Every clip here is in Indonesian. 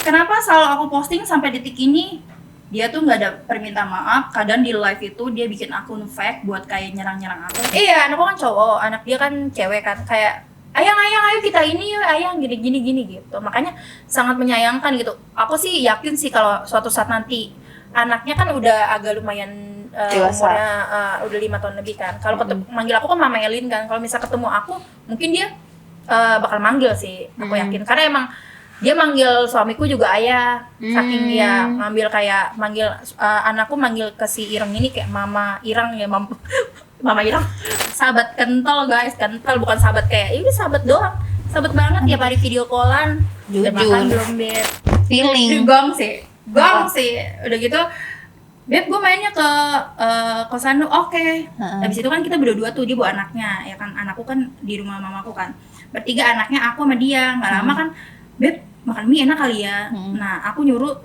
kenapa selalu aku posting sampai detik ini dia tuh nggak ada permintaan maaf. Kadang di live itu dia bikin akun fake buat kayak nyerang aku. Iya, anakku kan cowok, anak dia kan cewek kan, kayak ayang ayo kita ini yuk ayang gini gitu. Makanya sangat menyayangkan gitu. Aku sih yakin sih kalau suatu saat nanti anaknya kan udah agak lumayan umurnya udah 5 tahun lebih kan. Kalau manggil aku kan Mama Elin kan. Kalau misal ketemu aku mungkin dia bakal manggil sih. Aku yakin karena emang dia manggil suamiku juga ayah. Saking dia manggil anakku manggil ke si Ireng ini kayak Mama Ireng ya, Mama Ireng. Sahabat kental guys, kental bukan sahabat kayak ini sahabat doang. Sahabat banget tiap hari video callan. Udah makan belum, Beb? Feeling. Gong sih. Udah gitu Beb, gue mainnya ke kosan lu, oke. Habis itu kan kita berdua tuh, dia bawa anaknya, ya kan, anakku kan di rumah mamaku kan. Bertiga anaknya aku sama dia, nggak lama kan, Beb, makan mie enak kali ya. Nah, aku nyuruh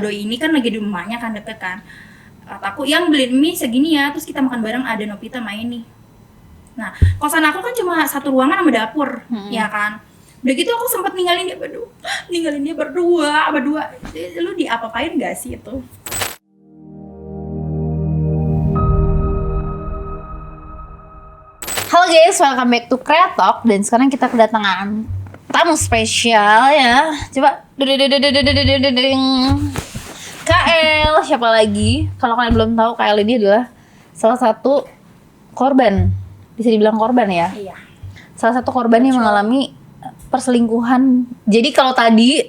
doi ini kan lagi di rumahnya kan, deket kan. Aku yang beliin mie segini ya, terus kita makan bareng, ada Novita main nih. Nah, kosan aku kan cuma satu ruangan sama dapur, ya kan. Udah gitu aku sempat ninggalin dia berdua. Lu diapa-apain gak sih itu? Halo guys, welcome back to Kreatok. Dan sekarang kita kedatangan tamu spesial ya. Coba KL, siapa lagi? Kalau kalian belum tahu, KL ini adalah salah satu korban. Bisa dibilang korban ya? Iya. Salah satu korban yang mengalami perselingkuhan. Jadi kalau tadi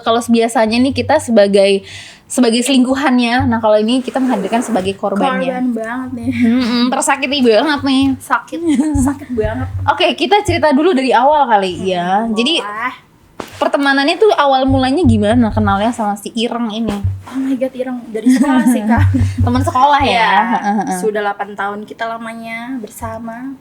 kalau biasanya nih kita sebagai selingkuhannya, nah kalau ini kita menghadirkan sebagai korbannya. Korban banget nih. Tersakiti banget nih. Sakit banget. Oke, kita cerita dulu dari awal kali ya. Jadi pertemanannya tuh awal mulanya gimana kenalnya sama si Ireng ini? Oh my god, Ireng dari sekolah sih Kak. Teman sekolah ya. Sudah 8 tahun kita lamanya bersama.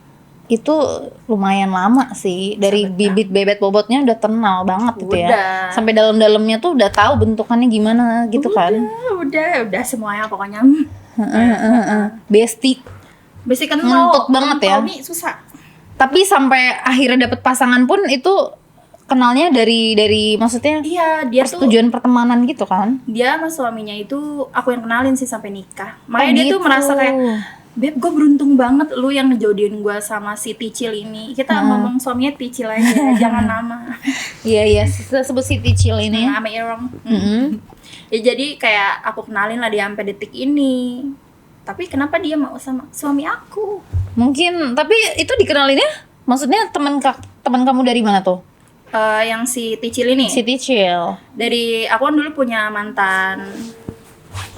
Itu lumayan lama sih, dari bibit bebet bobotnya udah kenal banget gitu ya. Sampai dalam-dalamnya tuh udah tahu bentukannya gimana gitu kan. Udah semuanya pokoknya. Bestie kenal. Ngentut banget ya. Nih susah. Tapi sampai akhirnya dapet pasangan pun itu kenalnya dari maksudnya iya, dia persetujuan pertemanan gitu kan. Dia sama suaminya itu aku yang kenalin sih sampai nikah. Makanya dia tuh merasa kayak, Beb, gue beruntung banget lu yang ngejodohin gue sama si Ticil ini. Kita ngomong suaminya Ticil aja, jangan nama. Iya, sebut si Ticil ini. Sama Ireng. Ya jadi kayak aku kenalin lah dia sampai detik ini. Tapi kenapa dia mau sama suami aku? Mungkin, tapi itu dikenalinnya maksudnya teman kamu dari mana tuh? Yang si Ticil ini. Si Ticil. Dari aku kan dulu punya mantan.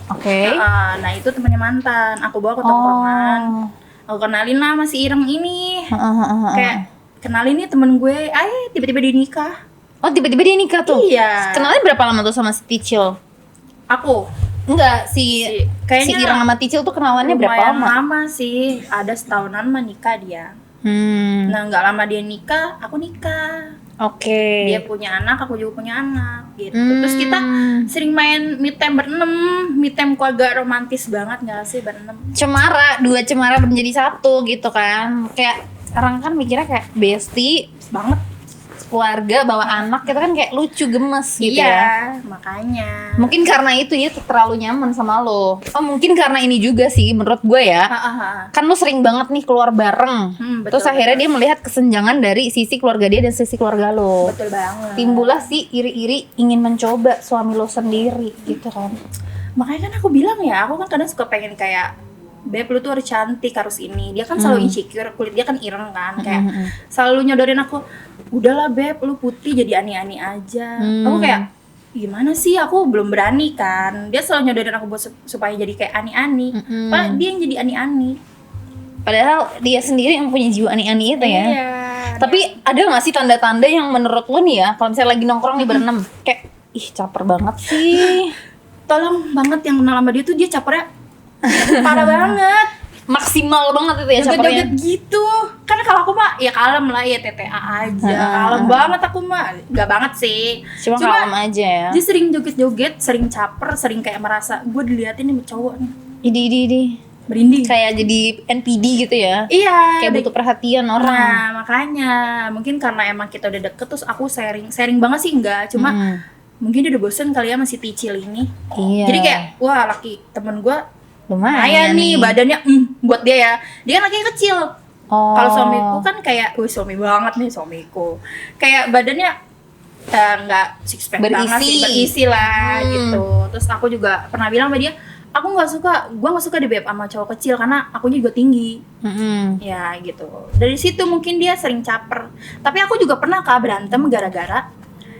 Oke. Nah itu temannya mantan, aku bawa ke tongkrongan. Aku kenalin lah sama si Ireng ini. Kayak kenalin nih temen gue, tiba-tiba dia nikah. Oh, tiba-tiba dia nikah tuh? Iya. Kenalin berapa lama tuh sama si Ticil? Aku? Enggak, si Ireng sama Ticil tuh kenalannya berapa lama? Lama sih, ada setahunan mah nikah dia. Nah gak lama dia nikah, aku nikah. Oke. Dia punya anak, aku juga punya anak gitu. Terus kita sering main me time berenam. Me time keluarga romantis banget gak sih berenam? Dua cemara menjadi satu gitu kan. Kayak orang kan mikirnya kayak bestie banget, keluarga bawa anak, kita kan kayak lucu gemes gitu ya. Iya, makanya. Mungkin karena itu ya terlalu nyaman sama lo. Oh, mungkin karena ini juga sih menurut gue ya. Kan lo sering banget nih keluar bareng. Terus akhirnya dia melihat kesenjangan dari sisi keluarga dia dan sisi keluarga lo. Betul banget. Timbullah si iri-iri ingin mencoba suami lo sendiri gitu kan. Makanya kan aku bilang ya, aku kan kadang suka pengen kayak, Beb, lu tuh harus cantik, harus ini. Dia kan selalu insecure, kulit dia kan ireng kan. Kayak selalu nyodorin aku, udahlah Beb, lu putih jadi ani-ani aja. Aku kayak, gimana sih, aku belum berani kan. Dia selalu nyodorin aku buat supaya jadi kayak ani-ani. Padahal dia yang jadi ani-ani. Padahal dia sendiri yang punya jiwa ani-ani itu ya. Iya. Tapi ada gak sih tanda-tanda yang menurut lo nih ya, kalau misalnya lagi nongkrong nih berenam, kayak, ih caper banget sih. Tolong banget yang kenal sama dia tuh, dia capernya parah banget, maksimal banget itu ya capernya. Joget-joget gitu. Karena kalau aku mah ya kalem lah, ya TTA aja. Kalem banget aku mah. Gak banget sih. Cuma kalem aja ya. Dia sering joget-joget, sering caper, sering kayak merasa gue diliatin nih sama cowok nih. Idi. Merinding. Kayak jadi NPD gitu ya. Iya. Kayak butuh perhatian orang. Nah makanya mungkin karena emang kita udah deket, terus aku sharing banget sih enggak. Cuma mungkin dia udah bosen kali ya masih ticil ini. Iya. Jadi kayak wah laki temen gue lumayan nih badannya buat dia ya, dia kan laki kecil. Oh. Kalau suamiku kan kayak, suami banget nih suamiku, kayak badannya nggak six pack banget sih, berisi lah gitu. Terus aku juga pernah bilang sama dia, gue nggak suka di sama cowok kecil karena akunya juga tinggi. Ya gitu. Dari situ mungkin dia sering caper. Tapi aku juga pernah Kak berantem gara-gara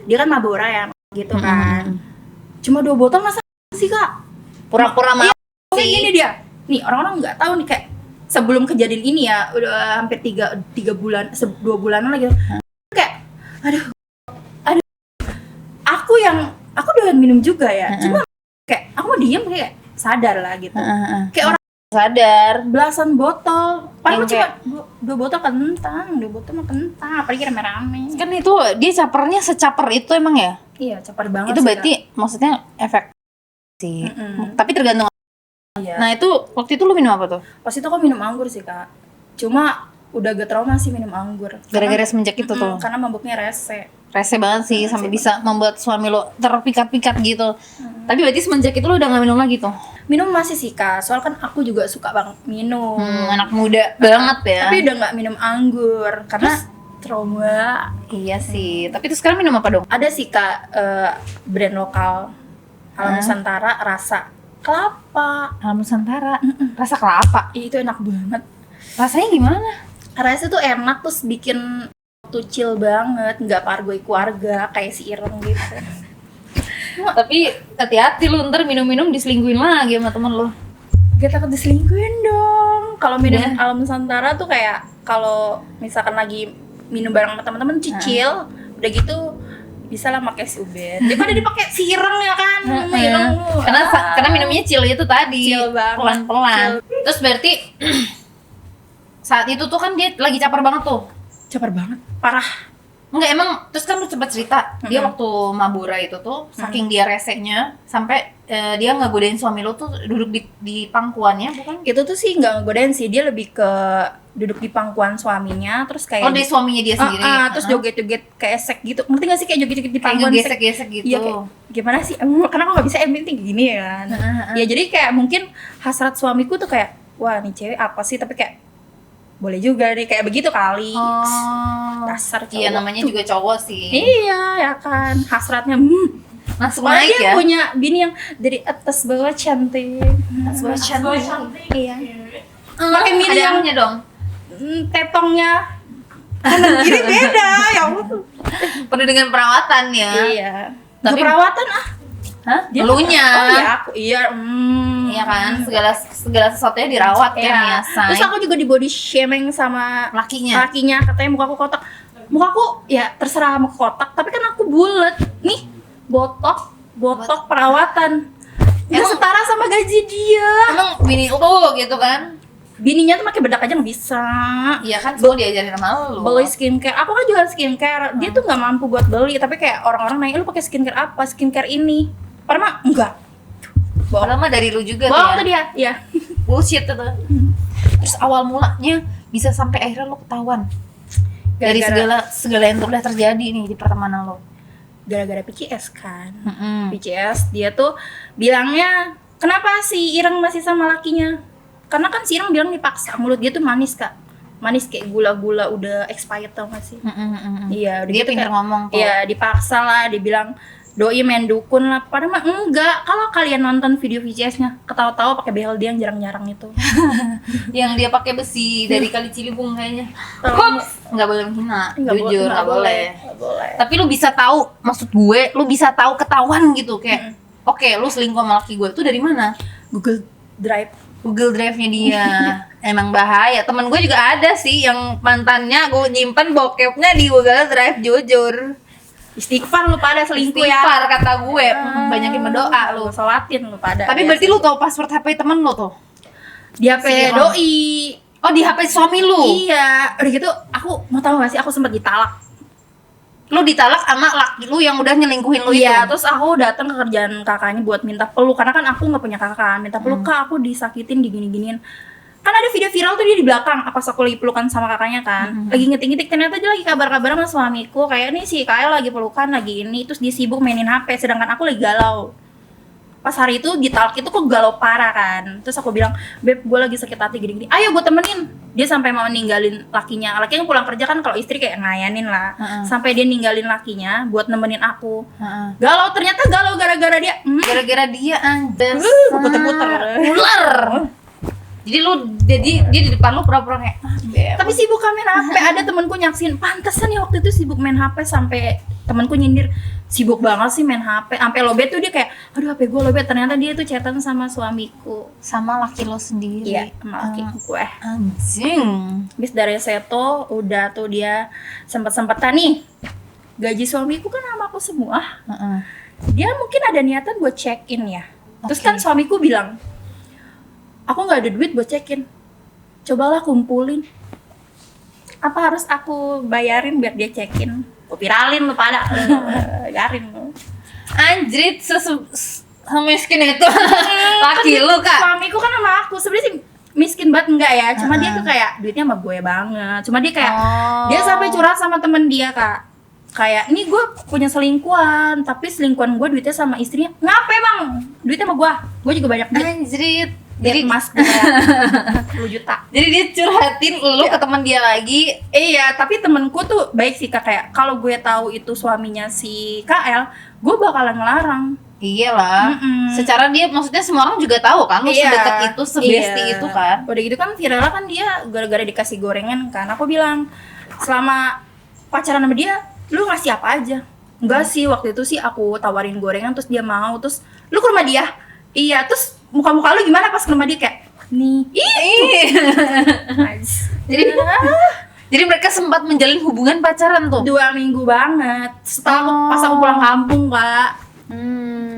dia kan Marlboro ya gitu kan. Cuma 2 botol masa sih Kak? Pura-pura mau Kayak gini dia. Nih orang-orang nggak tahu nih kayak sebelum kejadian ini ya udah hampir 3 bulan, 2 bulanan lagi. Kayak aduh. Aku doyan minum juga ya. Cuma kayak aku mau diem kayak sadar lah gitu. Kayak orang sadar belasan botol. Padahal cuma 2 botol kentang, 2 botol mah kentang, apalagi rame-rame. kan itu dia capernya secaper itu emang ya? Iya, caper banget. Itu sih, berarti Kak. maksudnya efek sih. Tapi tergantung. Iya. Nah itu waktu itu lu minum apa tuh? Pas itu aku minum anggur sih Kak. Cuma udah agak trauma sih minum anggur. Gara-gara semenjak itu tuh. Karena mabuknya rese. Rese banget sih sampai bisa membuat suami lo terpikat-pikat gitu. Tapi berarti semenjak itu lo udah gak minum lagi tuh? Minum masih sih Kak, soal kan aku juga suka banget minum. Anak muda banget ya. Tapi udah gak minum anggur karena trauma. Iya sih. Tapi itu sekarang minum apa dong? Ada sih Kak brand lokal Alam Nusantara rasa kelapa. Alam Nusantara. Rasa kelapa. Itu enak banget. Rasanya gimana? Rasanya tuh enak, terus bikin tuh chill banget, nggak pargoi keluarga kayak si Ireng gitu. Tapi hati-hati lu ntar minum-minum diselingkuhin lagi sama temen lu. Gak takut diselingkuhin dong. Kalau minum Alam Nusantara tuh kayak kalau misalkan lagi minum bareng sama teman-teman cicil, udah gitu bisa lah pakai si Ubed. Daripada dipakai si Ireng ya kan. Karena minumnya chill itu tadi. Chill banget. Pelan-pelan. Terus berarti saat itu tuh kan dia lagi caper banget tuh. Caper banget, parah. Enggak emang, terus kan lu cepet cerita dia waktu Mabura itu tuh saking dia resenya sampai dia ngegodain suami lu tuh duduk di pangkuannya bukan? Itu tuh sih nggak ngegodain sih, dia lebih ke duduk di pangkuan suaminya terus kayak dari suaminya dia sendiri. Terus joget-joget kayak esek gitu. Ngerti gak sih kayak joget-joget di pangkuan gesek-gesek gitu. Iya kayak gimana sih? Karena aku nggak bisa penting gini ya kan. Ya jadi kayak mungkin hasrat suamiku tuh kayak wah nih cewek apa sih, tapi kayak boleh juga nih kayak begitu kali. Dasar cowok. Iya namanya juga cowok sih. Iya ya kan, hasratnya langsung naik naik ya. Punya bini yang dari atas bawah cantik. Atas bawah cantik. Iya. Pakai mini yang dong. Tetongnya kanan kiri beda ya Allah. Penuh dengan perawatan ya. Iya. Tapi perawatan Hah? Dia Elunya. Oh iya, aku iya. Iya kan, segala sesuatunya dirawat kan ya, say. Terus aku juga di body shaming sama lakinya, katanya mukaku kotak. Mukaku ya terserah mau kotak, tapi kan aku bulat. Nih, botok perawatan. Nggak setara sama gaji dia. Emang bini lu gitu kan? Bininya tuh pakai bedak aja nggak bisa. Iya kan, semua diajarin sama lu. Beli skincare, aku kan jualan skincare. Dia tuh nggak mampu buat beli, tapi kayak orang-orang nanya lu pakai skincare apa? Skincare ini. Padahal mah enggak. Padahal mah dari lu juga bohong tuh dia. Iya. Bullshit itu. Terus awal mulanya bisa sampai akhirnya lu ketahuan dari segala yang udah terjadi nih di pertemanan lo. Gara-gara PCS kan. PCS dia tuh bilangnya kenapa si Ireng masih sama lakinya? Karena kan si Ireng bilang dipaksa, mulut dia tuh manis Kak. Manis kayak gula-gula udah expired tau gak sih? Iya, udah dia gitu pinter ngomong kok. Iya, dipaksa lah, dibilang doi main dukun lah. Padahal mah enggak. Kalau kalian nonton video VCS-nya, ketawa-tawa pakai behel dia yang jarang-jarang itu. Yang dia pakai besi dari Kali Ciliwung kayaknya. Nggak boleh menghina, jujur nggak boleh. Tapi lu bisa tahu, maksud gue, lu bisa tahu ketahuan gitu kayak, oke, lu selingkuh sama laki gue itu dari mana? Google Drive-nya dia. Emang bahaya. Temen gue juga ada sih yang mantannya gue nyimpen bokepnya di Google Drive, jujur. Istighfar lu pada selingkuh ya. Istighfar kata gue, banyakin berdoa lu. Sholatin lu pada. Tapi berarti lu tahu password HP temen lu tuh? Di HP doi. Oh, di HP suami lu? Iya. Udah gitu, aku mau tahu gak sih, aku sempat ditalak. Lu ditalak sama laki lu yang udah nyelingkuhin lu itu? Iya, terus aku datang ke kerjaan kakaknya buat minta peluk. Karena kan aku gak punya kakak, minta peluk, Kak aku disakitin, digini-giniin. kan ada video viral tuh dia di belakang pas aku lagi pelukan sama kakaknya kan, lagi ngetik-ngetik, ternyata dia lagi kabar-kabaran sama suamiku, kayak nih si Kael lagi pelukan lagi ini, terus dia sibuk mainin HP sedangkan aku lagi galau. Pas hari itu di talk itu kok galau parah kan, terus aku bilang, beb gue lagi sakit hati gini-gini, ayo gue temenin. Dia sampai mau ninggalin lakinya pulang kerja kan, kalau istri kayak ngayanin lah, sampai dia ninggalin lakinya buat nemenin aku. Galau, ternyata galau gara-gara dia. Gara-gara dia anjas Puter-puter ular. Jadi lu dia di depan lu pura-pura kayak tapi sibuk main HP. Ada temenku nyaksin, pantesan ya waktu itu sibuk main HP, sampai temenku nyindir sibuk banget sih main HP, sampai lobet tuh dia kayak aduh HP gue lobet, ternyata dia tuh chatan sama suamiku, sama laki lo sendiri. iya sama laki gue. Anjing. Habis dari seto udah tuh dia sempet-sempetan nih gaji suamiku kan sama aku semua. Dia mungkin ada niatan buat check in ya. Terus kan suamiku bilang, aku nggak ada duit buat check in, cobalah kumpulin. Apa harus aku bayarin biar dia check in? Aku viralin lu pada, garin lu. Anjrit, semiskin itu laki lu kak. Suamiku kan sama aku sebenarnya sih miskin banget enggak ya, cuma dia tuh kayak duitnya sama gue banget. Cuma dia kayak dia sampai curhat sama temen dia kak, kayak ini gue punya selingkuhan, tapi selingkuhan gue duitnya sama istrinya. Ngapain bang? Duitnya sama gue juga banyak duit. Anjrit. Jadi emas gue 10 juta. Jadi dia curhatin lu ke teman dia lagi. Iya, tapi temenku tuh baik sih kak, kayak kalau gue tahu itu suaminya si KL, gue bakalan ngelarang. Iyalah. Secara dia maksudnya semua orang juga tahu kan lu sedekat itu, sebesti itu kan. Udah gitu kan viralnya kan dia gara-gara dikasih gorengan kan. Aku bilang, selama pacaran sama dia, lu ngasih apa aja? Enggak sih, waktu itu sih aku tawarin gorengan terus dia mau, terus lu ke rumah dia. Iya, terus muka-muka lu gimana pas ke rumah dia kayak nih. Jadi mereka sempat menjalin hubungan pacaran tuh 2 minggu banget. Setelah pas aku pulang kampung kak,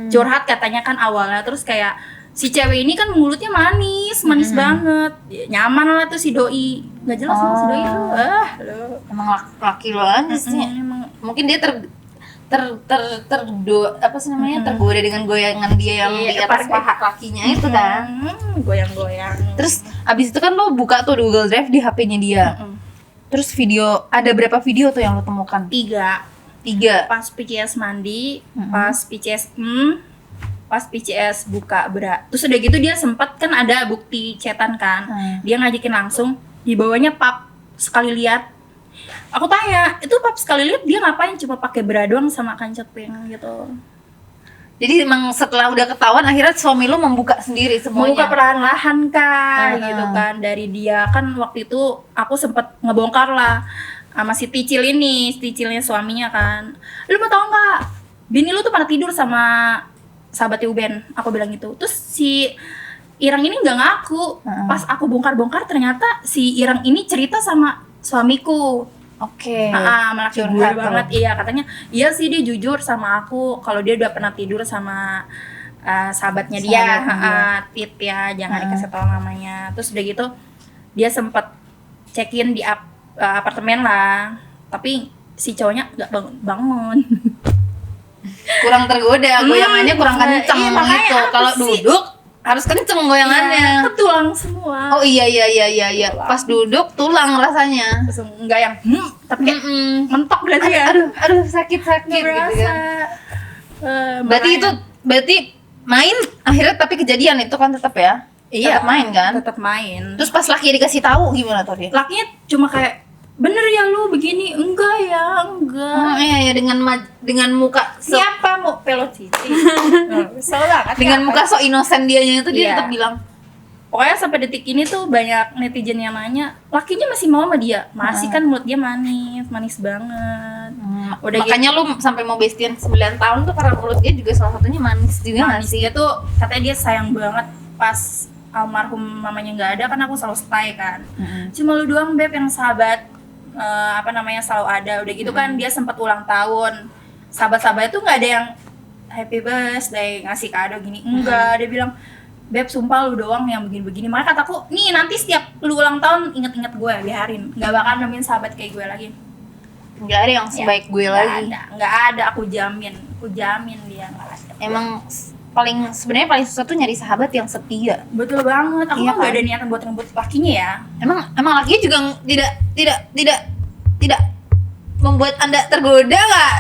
curhat katanya kan awalnya, terus kayak si cewek ini kan mulutnya manis banget, nyaman lah tuh si doi. Nggak jelas sama si doi lu. Emang laki lo aja sih. Mungkin dia tergoda dengan goyangan dia yang di atas paha kakinya itu kan. Goyang-goyang. Terus abis itu kan lo buka tuh Google Drive di HP-nya dia. Terus video, ada berapa video tuh yang lo temukan? 3. Pas PCS mandi, pas PCS buka bra. Terus udah gitu dia sempat kan ada bukti chatan kan. Dia ngajakin langsung, dibawanya pap sekali lihat. Aku tanya, itu pap sekali lihat dia ngapain, cuma pakai bra doang sama kancet pink gitu. Jadi emang setelah udah ketahuan akhirnya suami lo membuka sendiri semuanya. Membuka perlahan-lahan kan, gitu kan. Dari dia kan waktu itu aku sempet ngebongkar lah sama si Ticil ini, Ticilnya suaminya kan. Lu mau tau nggak? Bini lu tuh pada tidur sama sahabatnya Uben. Aku bilang gitu. Terus si Irang ini nggak ngaku. Pas aku bongkar-bongkar ternyata si Irang ini cerita sama suamiku. Oke. Malah gue banget. Iya, katanya iya sih dia jujur sama aku kalau dia udah pernah tidur sama sahabatnya dia. Tit ya, jangan dikasih tahu namanya. Terus udah gitu dia sempet check-in di apartemen lah. Tapi si cowoknya nggak bangun. Kurang tergoda, goyangannya kurang kenceng gitu. Kalau duduk harus kenceng goyangannya. Tulang semua. Oh iya. Pas duduk tulang rasanya. Terus enggak yang tapi kayak mentok berarti ya. Aduh sakit gitu kan. Berarti main akhirnya, tapi kejadian itu kan tetap ya. Iya, tetap main kan? Tetap main. Terus pas laki dikasih tahu gimana tuh dia? Lakinya cuma kayak bener ya lu begini, enggak. Iya dengan muka siapa mau pelot cici. Dengan muka so inosen dianya itu dia tetap bilang. Pokoknya sampai detik ini tuh banyak netizen yang nanya, lakinya masih mau sama dia? Masih kan, mulut dia manis banget. Makanya lu sampai mau bestian 9 tahun tuh karena mulut dia juga salah satunya manis juga. Dia tuh katanya dia sayang banget pas almarhum mamanya nggak ada kan aku selalu stay kan. Cuma lu doang beb yang sahabat selalu ada. Udah gitu kan dia sempat ulang tahun, sahabat-sahabatnya tuh nggak ada yang happy birthday ngasih kado gini, enggak. Dia bilang, beb sumpah lu doang yang begini-begini. Makanya kataku, nih nanti setiap lu ulang tahun inget-inget gue, biarin, nggak bakal nemuin sahabat kayak gue lagi. Nggak ada yang sebaik gue lagi. Nggak ada, aku jamin dia nggak ada. Emang sebenarnya paling susah tuh nyari sahabat yang setia. Betul banget. Aku Iya kan nggak kan? ada niatan buat ngebut lakinya ya. Emang lakinya juga tidak membuat Anda tergoda nggak?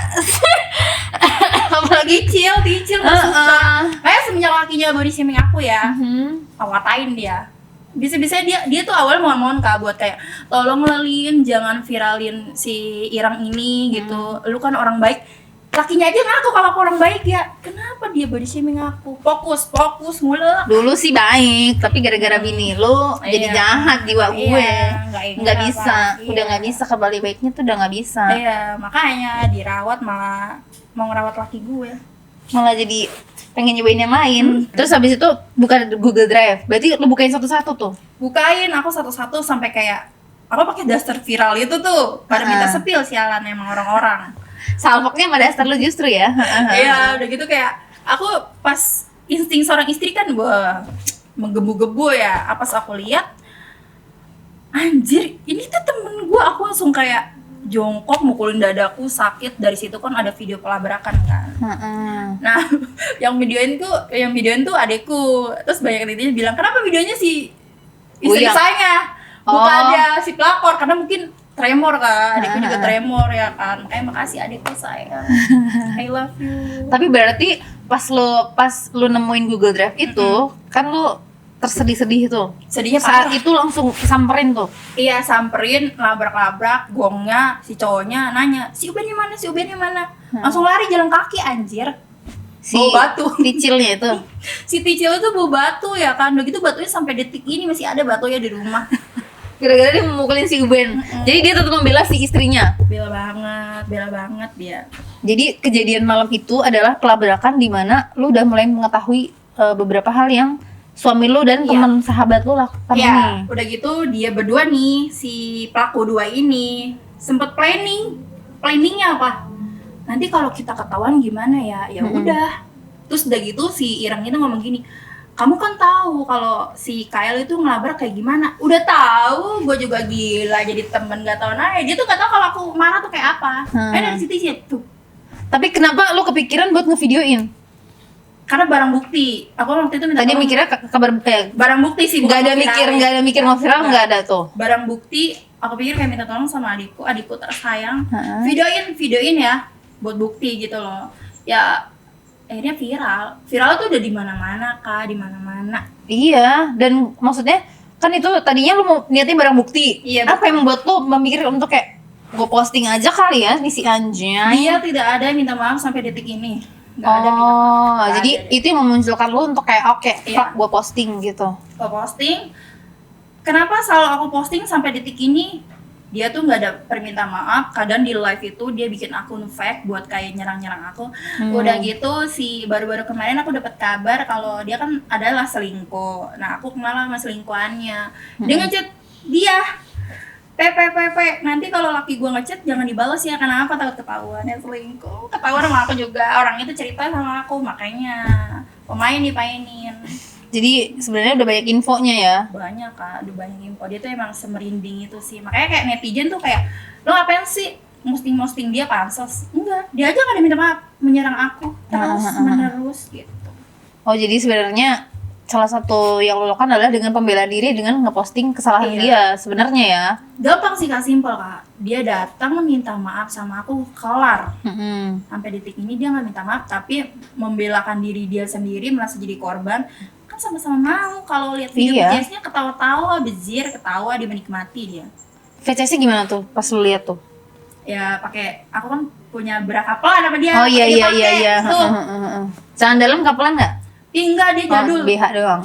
Apalagi Ticil nggak suka. Kayak semenjak lakinya body shaming aku ya, awatain dia. Bisa-bisa dia tuh awal mohon-mohon Kak buat kayak tolong Lelin jangan viralin si Irang ini gitu. Lu kan orang baik. Lakinya aja ngaku kalau aku orang baik ya. Kenapa dia body shaming aku? Fokus mulu. Dulu sih baik, tapi gara-gara bini lu jadi Iya. jahat jiwa gue. Iya, Nggak bisa, Kak. udah Iya. nggak bisa kembali baiknya tuh udah nggak bisa. Iya, makanya dirawat malah mau ngerawat laki gue. Malah jadi pengen nyobain yang lain. Terus habis itu buka Google Drive. Berarti lu bukain satu-satu tuh. Bukain aku satu-satu sampai kayak aku pakai daster viral itu tuh pada minta Ah. sepil sialan emang orang-orang. Salpoknya sama dasar lu justru ya. Iya, udah gitu kayak aku pas insting seorang istri kan wah menggebu-gebu ya. Pas aku lihat anjir, ini tuh temen gue, aku langsung kayak jongkok mukulin dadaku sakit. Dari situ kan ada video pelabrakan kan. Nah, yang videoin tuh adekku. Terus banyak netizen bilang, "Kenapa videonya si istri Uyang. saya? Bukan ada si pelakor?" Karena mungkin tremor kan, adekku juga tremor ya kan. Makanya makasih adekku sayang. I love you. Tapi berarti pas lu nemuin Google Drive itu, kan lu tersedih-sedih tuh. Sedihnya Saat parah. itu langsung samperin tuh. Iya, samperin, labrak-labrak, gongnya, si cowoknya nanya, si Ubennya mana, si Ubennya mana? Langsung lari jalan kaki anjir. Si Bawa batu. Ticilnya itu. Si Ticil itu bawa batu ya kan, udah gitu batunya sampai detik ini masih ada batunya di rumah. Gara-gara dia memukulin si Uben. Jadi dia tetap membela si istrinya. Bela banget dia. Jadi kejadian malam itu adalah pelabrakan di mana lu udah mulai mengetahui beberapa hal yang suami lu dan Iya. teman sahabat lu lakukan ini. Ya, udah gitu dia berdua nih, si pelaku dua ini sempet planningnya apa? Nanti kalau kita ketahuan gimana ya? Ya udah. Terus udah gitu si Irang itu ngomong gini, kamu kan tahu kalau si Kyle itu ngelabrak kayak gimana? Udah tahu, gue juga gila jadi temen gak tahu nah. Dia tuh gak tahu kalau aku marah tuh kayak apa. Dari situ sih tuh. Tapi kenapa lu kepikiran buat ngevideoin? Karena barang bukti. Aku waktu itu minta Tadi tolong. mikirnya kabar Barang bukti sih. nggak ada bukan mikir mau viral, nggak ada tuh. Barang bukti. Aku pikir kayak minta tolong sama adikku tersayang. Videoin ya, buat bukti gitu loh. Ya akhirnya viral tuh udah di mana-mana Kak, di mana-mana. Iya, dan maksudnya kan itu tadinya lu mau niatin barang bukti. Iya, Apa yang membuat lu memikir untuk kayak gue posting aja kali ya nih si anjay. Dia tidak ada minta maaf sampai detik ini. Nggak ada minta maaf. Oh, Nggak jadi ada. itu yang memunculkan lu untuk kayak oke, Iya. fuck gue posting gitu. Aku posting. Kenapa selalu aku posting sampai detik ini? Dia tuh nggak ada perminta maaf. Kadang di live itu dia bikin akun fake buat kayak nyerang aku. Udah gitu si baru-baru kemarin aku dapat kabar kalau dia kan adalah selingkuh. Nah aku kenal sama selingkuhannya. Dia ngechat dia. Pepe, nanti kalau laki gue ngechat jangan dibalas ya, karena apa? Takut ketahuan ya selingkuh. Ketahuan sama aku juga. Orang itu cerita sama aku, makanya pemain dipainin. Jadi sebenarnya udah banyak infonya ya. Banyak Kak, udah banyak info. Dia tuh emang semerinding itu sih. Makanya kayak netizen tuh kayak, lo ngapain sih posting dia pansos? Enggak, dia aja gak ada minta maaf, menyerang aku terus menerus gitu. Oh, jadi sebenarnya salah satu yang lo lakukan adalah dengan pembela diri dengan ngeposting kesalahan Iya. dia sebenarnya ya. Gampang sih Kak, simpel Kak. Dia datang minta maaf sama aku, kelar. Sampai detik ini dia nggak minta maaf, tapi membelakan diri dia sendiri, merasa jadi korban. Kan sama-sama mau kalau lihat video Iya. BTS-nya ketawa-tawa, bezir, ketawa, dia menikmati dia. VCS-nya gimana tuh pas lo lihat tuh? Ya pakai, aku kan punya bra kapelan sama dia. Oh iya dia iya pakai. iya iya. Tuh. Celana dalam kapelan nggak? Ih, enggak, dia jadul. BH doang.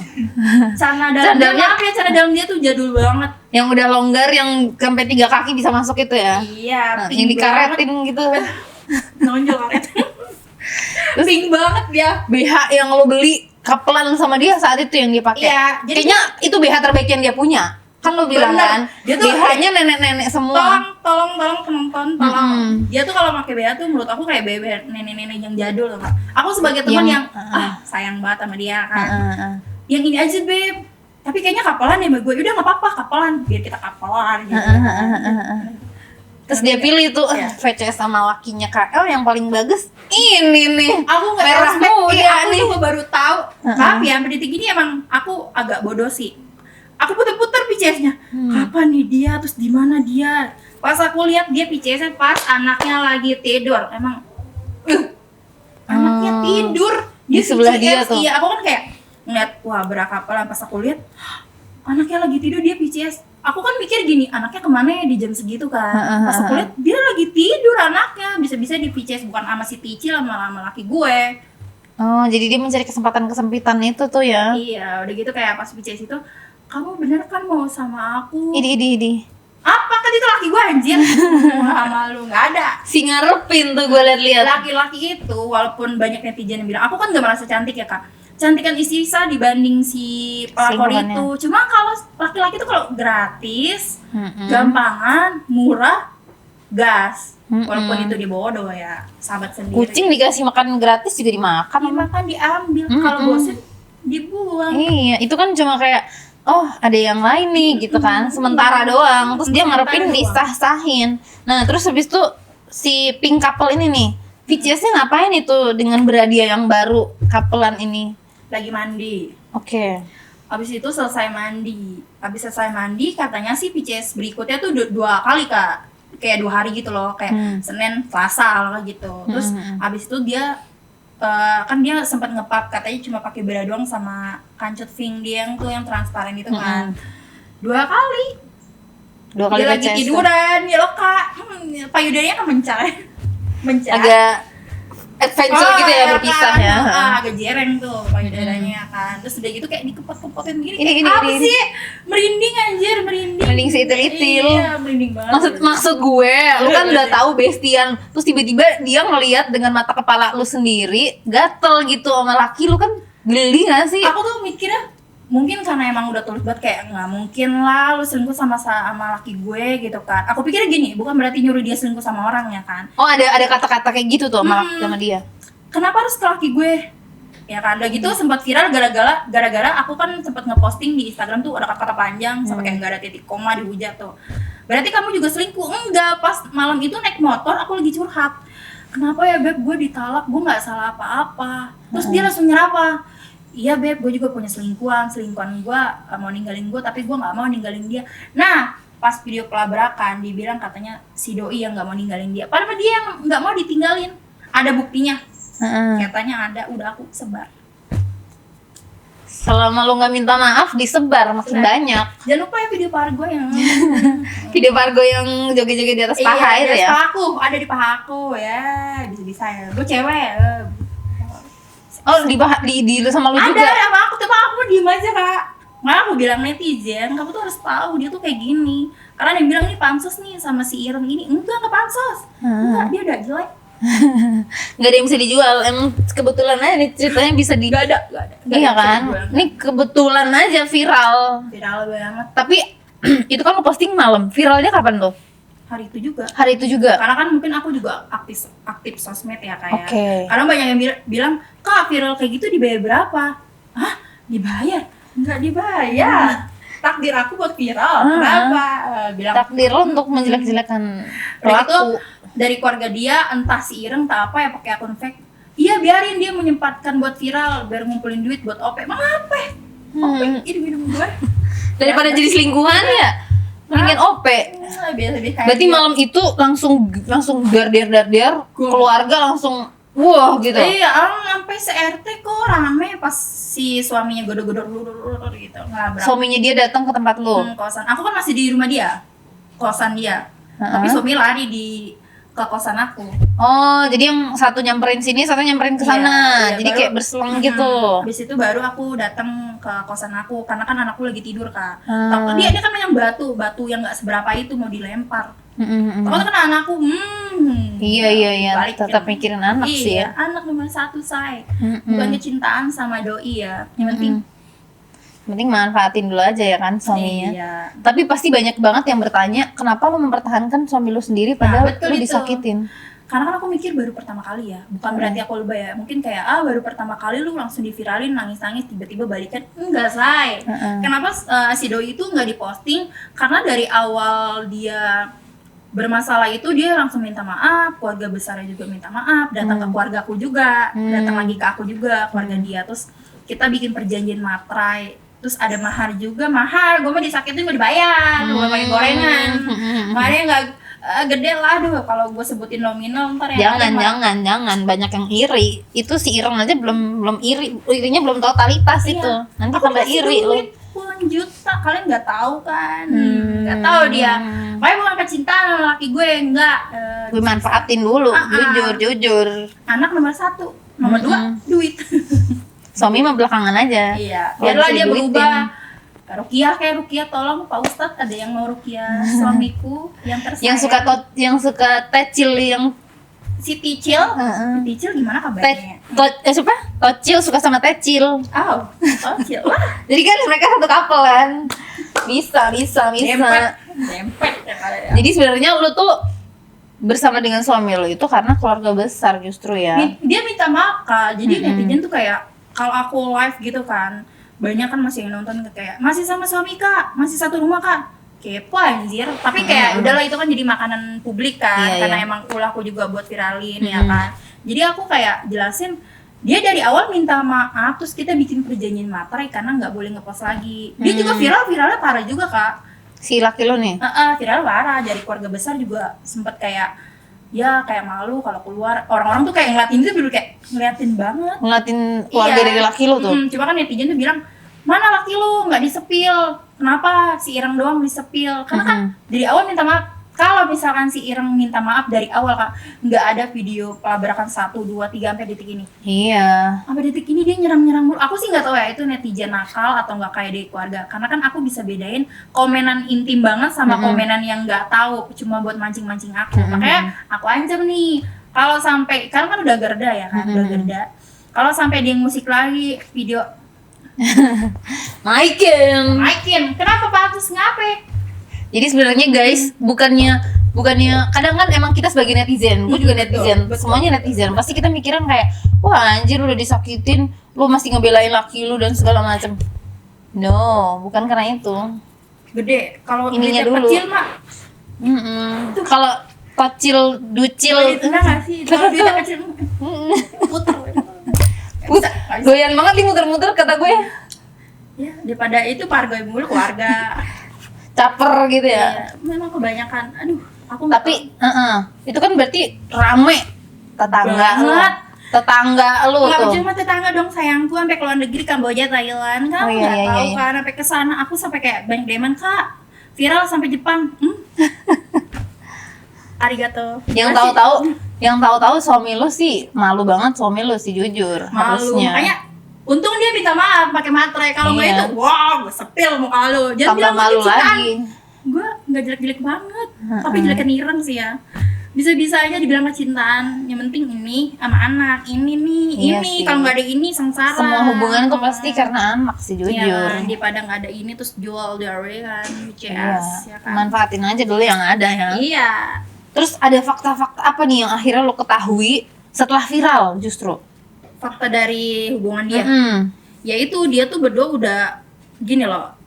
Celana Celana dalam dia dalamnya- maaf ya, celana dalam dia tuh jadul banget. Yang udah longgar yang sampai 3 kaki bisa masuk itu ya. Iya, Nah, pink yang dikaretin gitu. banget. Nonjol karet. Pink banget dia. BH yang lo beli kapelan sama dia saat itu yang dia pakai. Iya, jadi Kayaknya itu BH terbaik yang dia punya. Kan lo bilang Bener. kan, Dia tuh BH-nya nenek-nenek semua. tolong penonton, tolong. Dia tuh kalau pakai BH tuh menurut aku kayak BH nenek-nenek yang jadul loh, Kak. Aku sebagai teman yang sayang banget sama dia kan. Yang ini aja, Beb. Tapi kayaknya kapelan ya sama gue. Udah enggak apa-apa, kapelan. Biar kita kapelan gitu. Terus dia pilih tuh VCS sama lakinya KL yang paling bagus ini nih. Aku nggak merah respect, muda aku nih. juga baru tahu. Tapi ya sampai detik ini emang aku agak bodoh sih. Aku puter-puter PCS-nya. Kapan nih dia? Terus di mana dia? Pas aku lihat dia PCS-nya pas anaknya lagi tidur. Emang anaknya tidur di sebelah dia PCS. tuh. Iya, aku kan kayak ngeliat wah berakapalan. Pas aku lihat anaknya lagi tidur dia PCS. Aku kan mikir gini, anaknya kemana ya di jam segitu kan? Pas aku lihat dia lagi tidur anaknya, bisa-bisa di PCS bukan sama si Ticil sama laki gue. Oh, jadi dia mencari kesempatan kesempitan itu tuh ya. Iya, udah gitu kayak pas PCS itu, kamu bener kan mau sama aku? Idi. Apa kan itu laki gue anjir? Sama lu nggak ada. Si ngarepin tuh gue liat-liat. Laki-laki itu walaupun banyak netizen yang bilang, aku kan gak merasa cantik ya kak. Cantikan istri Isa dibanding si pelakor itu. Cuma kalau laki-laki itu kalau gratis, gampangan, murah, gas. Walaupun itu dia bodoh ya, sahabat sendiri. Kucing dikasih makan gratis juga dimakan. Dimakan diambil, kalau bosen dibuang. Iya, itu kan cuma kayak oh ada yang lain nih gitu kan, sementara doang. Terus dia ngarepin disah-sahin. Nah terus habis itu si pink couple ini nih, VCS-nya ngapain itu dengan berhadiah yang baru couplean ini? Lagi mandi. Oke. Abis itu selesai mandi. Abis selesai mandi katanya sih PCS berikutnya tuh dua kali kak. Kayak 2 hari gitu loh, kayak Senin, Selasa lah gitu. Terus abis itu dia kan dia sempat ngepap katanya cuma pakai bra doang sama kancut Ving dia yang tuh yang transparan itu kan. 2 kali. 2 kali dia lagi tiduran, ya lo kak, payudaranya kan mencah. Agak adventure gitu ya, berpisah kan, ya. Agak jereng tuh payudaranya kan. Terus udah gitu kayak dikepot-kepotin gini. Ini. Sih? Merinding anjir, merinding. Merinding seitil-itil. Iya, merinding banget. Maksud gue, lu kan udah tahu bestian, terus tiba-tiba dia ngelihat dengan mata kepala lu sendiri, gatel gitu sama laki lu, kan geli gak sih? Aku tuh mikirnya mungkin karena emang udah tulus banget kayak nggak mungkin lah lu selingkuh sama laki gue gitu kan. Aku pikirnya gini, bukan berarti nyuruh dia selingkuh sama orang ya kan. Oh ada kata-kata kayak gitu tuh sama dia. Kenapa harus ke laki gue? Ya kan, udah gitu sempat viral gara-gara aku kan sempat ngeposting di Instagram tuh ada kata-kata panjang sampai kayak nggak ada titik koma dihujat tuh. Berarti kamu juga selingkuh? Enggak, pas malam itu naik motor aku lagi curhat. Kenapa ya beb, gue ditalak, gue nggak salah apa-apa. Terus dia langsung nyerapa. Iya beb, gue juga punya selingkuhan gue mau ninggalin gue tapi gue nggak mau ninggalin dia. Nah pas video pelabrakan dibilang katanya si doi yang nggak mau ninggalin dia, padahal dia yang nggak mau ditinggalin. Ada buktinya, katanya ada, udah aku sebar. Selama lu nggak minta maaf disebar makin banyak. Jangan lupa ya video Pargo yang video Pargo yang joget-joget di atas paha itu ya. Paha aku, ada di paha aku ya, bisa ya. Gue cewek. Oh di lu sama lu juga? Ada sama aku, tapi aku diem aja kak. Malah aku bilang netizen, kamu tuh harus tahu dia tuh kayak gini. Karena dia bilang ini pansos nih sama si Ireng ini. Enggak pansos. Enggak, dia udah jelek. Gak ada yang bisa dijual, emang kebetulan aja nih ceritanya bisa di. Gak ada. Iya kan? Ini kebetulan aja viral. Viral banget. Tapi itu kan lo posting malam, viralnya kapan tuh? Hari itu juga. Karena kan mungkin aku juga aktif sosmed ya kayak. Karena banyak yang bilang, kak viral kayak gitu dibayar berapa? Hah? Dibayar? Enggak dibayar. Takdir aku buat viral. Kenapa? Bilang takdir lo untuk menjelek-jelekan pelaku. Dari keluarga dia, entah si Ireng entah apa ya pakai akun fake. Iya biarin dia menyempatkan buat viral biar ngumpulin duit buat OP. Emang apa? OP ini minum gue. Daripada jadi selingkuhan ya. Mendingan OP. Berarti malam itu langsung dardiar keluarga langsung wah gitu. Iya, sampai se-RT kok rame pas si suaminya godor-godor gitu ngelabrak. Suaminya dia datang ke tempat lo. Kosan. Aku kan masih di rumah dia. Kosan dia. Tapi suami lari ke kosan aku. Oh, jadi yang satu nyamperin sini, satu nyamperin ke sana. Jadi kayak berselang gitu. Habis itu baru aku datang ke kosan aku karena kan anakku lagi tidur, Kak. Takut dia kan yang batu yang enggak seberapa itu mau dilempar. Takut kan anakku Iya. Tetap mikirin anak sih ya. Anak nomor 1 say. Bukan kecintaan sama doi ya. Yang penting manfaatin dulu aja ya kan suaminya. Iya. Tapi pasti banyak banget yang bertanya, kenapa lu mempertahankan suami lu sendiri padahal lu disakitin? Karena kan aku mikir baru pertama kali ya, bukan berarti aku lebay ya. Mungkin kayak baru pertama kali lu langsung diviralin nangis-nangis tiba-tiba balikan. Enggak, say. Kenapa si doi itu enggak diposting? Karena dari awal dia bermasalah itu dia langsung minta maaf, keluarga besarnya juga minta maaf, datang ke keluargaku juga, datang lagi ke aku juga, keluarga dia. Terus kita bikin perjanjian materai, terus ada mahar juga, mahar gue mah disakitin gue dibayar, gue pakai gorengan, maharnya nggak gede lah, aduh kalau gue sebutin nominal ntar ya. Jangan banyak yang iri. Itu si Ireng aja belum irinya belum totalitas Iya. itu. Nanti Aku tambah kasih iri lu. duit puluhan juta, kalian nggak tahu kan? Nggak tahu dia. Makanya bukan kecintaan sama laki gue, enggak. Gue manfaatin dulu, jujur. Anak nomor 1, nomor 2 duit. Suami mah belakangan aja. Iya, Kalau biarlah bisa dia diduitin. berubah. Rukiah, tolong Pak Ustadz, ada yang mau rukiah suamiku yang tersayang. Yang suka tecil yang Si Ticil. Ticil gimana kabarnya? siapa? Tocil suka sama tecil. Oh, Ticil lah. Jadi kan mereka satu couple kan. Bisa. Dempet ya kali ya. Jadi sebenarnya lu tuh bersama dengan suami lu itu karena keluarga besar justru ya. Dia minta maaf Kak. Jadi netizen tuh kayak kalau aku live gitu kan, banyak kan masih yang nonton kayak masih sama suami Kak, masih satu rumah Kak. Kepo anjir. Tapi kayak udahlah itu kan jadi makanan publik kan, Iya, karena emang ulahku juga buat viralin ya kan. Jadi aku kayak jelasin dia dari awal minta maaf, terus kita bikin perjanjian materai karena nggak boleh ngepost lagi. Dia juga viralnya parah juga Kak. Si laki lu nih. Viral parah, dari keluarga besar juga sempet kayak ya kayak malu kalau keluar, orang-orang tuh kayak ngeliatin itu dulu kayak ngeliatin banget. Ngeliatin keluarga dari laki lu tuh. Cuma kan netizen tuh bilang mana laki lu nggak disepil, kenapa si Ireng doang disepil? Karena kan dari awal minta maaf. Kalau misalkan si Ireng minta maaf dari awal Kak, nggak ada video pelabrakan 1, 2, 3 sampai detik ini. Iya. Sampai detik ini dia nyerang mulu. Aku sih nggak tahu ya itu netizen nakal atau nggak kayak di keluarga. Karena kan aku bisa bedain komenan intim banget sama komenan yang nggak tahu cuma buat mancing-mancing aku. Makanya aku ancam nih, kalau sampai karena kan udah gerda ya kan, udah gerda. Kalau sampai dia musik lagi video naikin, kenapa Pak Agus ngapain? Jadi sebenarnya guys, bukannya kadang kan emang kita sebagai netizen, gue juga netizen, semuanya netizen. Pasti kita mikiran kayak, wah anjir udah disakitin, lu masih ngebelain laki lu dan segala macam. No, bukan karena itu. Gede, kalau Ininya duitnya dulu. kecil mah. Kalau kecil ducil, Enggak nggak sih? Kalau duitnya kecil puter. goyan banget nih muter-muter kata gue. Ya, daripada itu pargoy mulu keluarga. Caper gitu ya. Iya, memang kebanyakan. Aduh, aku nggak Tapi itu kan berarti rame tetangga lu. Banget. Tetangga lu nggak tuh. cuma tetangga dong sayangku sampai ke luar negeri Kamboja Thailand kan Oh, iya, nggak iya, tahu iya. kan sampai ke sana aku sampai kayak banyak deman Kak viral sampai Jepang. Arigato. Yang tahu-tahu suami lu sih malu banget, suami lu sih jujur Malu. harusnya. Makanya untung dia minta maaf pakai materai. Kalau nggak Iya. itu, wow, gue sepil muka lu. Jangan Tambah bilang malu kecintaan. lagi. Gue nggak jelek-jelek banget, tapi jelekan Ireng sih ya. Bisa-bisanya dibilang kecintaan. Yang penting ini sama anak, ini nih, Iya ini. sih. Kalau nggak ada ini sengsara. Semua hubungan tuh pasti karena anak sih jujur. Iya, daripada nggak ada ini terus jual dari kan, CS, ya kan. Manfaatin aja dulu yang ada ya. Iya. Terus ada fakta-fakta apa nih yang akhirnya lo ketahui setelah viral justru? Fakta dari hubungan dia. Yaitu dia tuh berdua udah gini loh.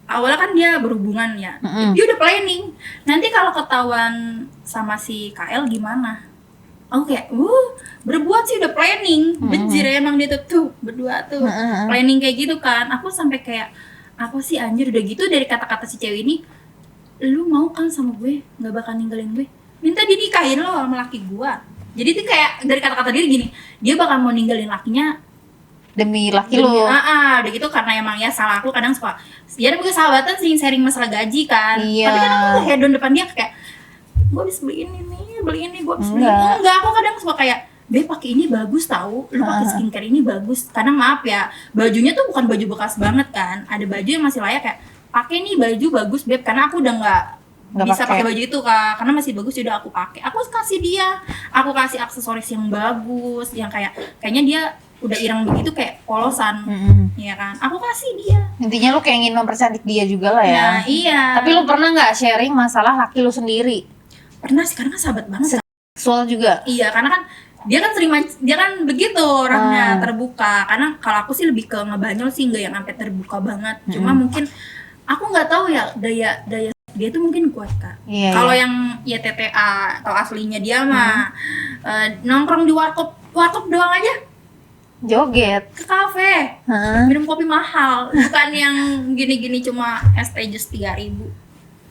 Awalnya kan dia berhubungan ya. Dia udah planning. Nanti kalau ketahuan sama si KL gimana? Aku kayak, berbuat sih udah planning. Bejir emang dia tuh berdua tuh. Planning kayak gitu kan. Aku sampai kayak, apa sih anjir udah gitu dari kata-kata si cewek ini, lu mau kan sama gue, nggak bakal ninggalin gue. Minta dinikahin lo sama laki gue. Jadi tuh kayak dari kata-kata dia gini, dia bakal mau ninggalin lakinya Demi laki lo. udah gitu karena emang ya salah aku kadang suka ya ada juga sahabatan sering sharing masalah gaji kan. Iya. Tapi kan aku udah hedon depan dia kayak gue habis beli ini gue habis beli Enggak. enggak, aku kadang suka kayak pakai ini bagus tahu, lu pakai skincare ini bagus. Kadang maaf ya, bajunya tuh bukan baju bekas banget kan, ada baju yang masih layak kayak pakai nih baju bagus beb, karena aku udah nggak bisa pakai baju itu Kak, karena masih bagus udah aku pakai. Aku kasih dia, aku kasih aksesoris yang bagus, yang kayaknya dia udah ireng begitu kayak polosan, ya kan? Aku kasih dia. Intinya lu kayak ingin mempercantik dia juga lah ya. Nah, iya. Tapi lu pernah nggak sharing masalah laki lu sendiri? Pernah sih, karena kan sahabat banget. Seksual juga? Iya, karena kan dia kan begitu orangnya terbuka. Karena kalau aku sih lebih ke ngebanyol sih, nggak yang sampai terbuka banget. Cuma mungkin aku nggak tahu ya daya dia tuh mungkin kuat Kak. Iya, Kalau iya. yang ya TTA atau aslinya dia mah nongkrong di warkop doang aja, Joget. ke kafe, Hah? minum kopi mahal, bukan yang gini-gini cuma es teh jus 3.000.